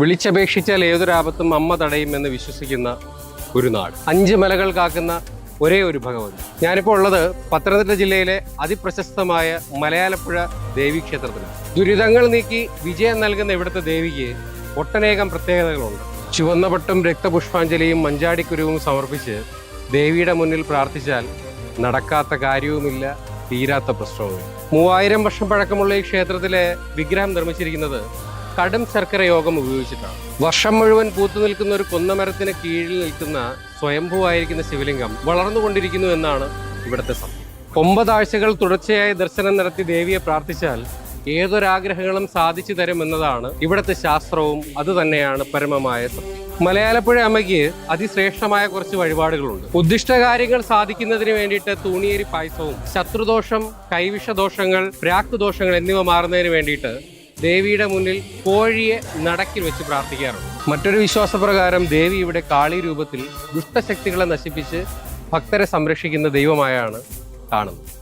വിളിച്ചപേക്ഷിച്ചാൽ ഏതൊരാപത്തും അമ്മ തടയുമെന്ന് വിശ്വസിക്കുന്ന ഒരു നാട്. 5 മലകൾ കാക്കുന്ന ഒരേ ഒരു ഭഗവതി. ഞാനിപ്പോൾ ഉള്ളത് പത്തനംതിട്ട ജില്ലയിലെ അതിപ്രശസ്തമായ മലയാലപ്പുഴ ദേവീക്ഷേത്രത്തിലാണ്. ദുരിതങ്ങൾ നീക്കി വിജയം നൽകുന്ന ഇവിടുത്തെ ദേവിക്ക് ഒട്ടനേകം പ്രത്യേകതകളുണ്ട്. ചുവന്ന പട്ടും രക്തപുഷ്പാഞ്ജലിയും മഞ്ചാടിക്കുരുവും സമർപ്പിച്ച് ദേവിയുടെ മുന്നിൽ പ്രാർത്ഥിച്ചാൽ നടക്കാത്ത കാര്യവുമില്ല, തീരാത്ത പ്രശ്നവുമില്ല. 3000 വർഷം പഴക്കമുള്ള ഈ ക്ഷേത്രത്തിലെ വിഗ്രഹം നിർമ്മിച്ചിരിക്കുന്നത് കടും ശർക്കര യോഗം ഉപയോഗിച്ചിട്ടാണ്. വർഷം മുഴുവൻ പൂത്തു നിൽക്കുന്ന ഒരു കൊന്നമരത്തിന് കീഴിൽ നിൽക്കുന്ന സ്വയംഭൂവായിരിക്കുന്ന ശിവലിംഗം വളർന്നുകൊണ്ടിരിക്കുന്നു എന്നാണ് ഇവിടുത്തെ സത്യം. 9 ആഴ്ചകൾ തുടർച്ചയായി ദർശനം നടത്തി ദേവിയെ പ്രാർത്ഥിച്ചാൽ ഏതൊരാഗ്രഹങ്ങളും സാധിച്ചു തരുമെന്നതാണ് ഇവിടുത്തെ ശാസ്ത്രവും അതുതന്നെയാണ് പരമമായ സത്യം. മലയാലപ്പുഴ അമ്മയ്ക്ക് അതിശ്രേഷ്ഠമായ കുറച്ച് വഴിപാടുകളുണ്ട്. ഉദ്ദിഷ്ടകാര്യങ്ങൾ സാധിക്കുന്നതിന് വേണ്ടിയിട്ട് തൂണിയേരി പായസവും, ശത്രുദോഷം, കൈവിഷദോഷങ്ങൾ, പ്രാക്തദോഷങ്ങൾ എന്നിവ മാറുന്നതിന് വേണ്ടിയിട്ട് ദേവിയുടെ മുന്നിൽ കോഴിയെ നടക്കിൽ വെച്ച് പ്രാർത്ഥിക്കാറുണ്ട്. മറ്റൊരു വിശ്വാസപ്രകാരം ദേവി ഇവിടെ കാളി രൂപത്തിൽ ദുഷ്ടശക്തികളെ നശിപ്പിച്ച് ഭക്തരെ സംരക്ഷിക്കുന്ന ദൈവമായാണ് കാണുന്നത്.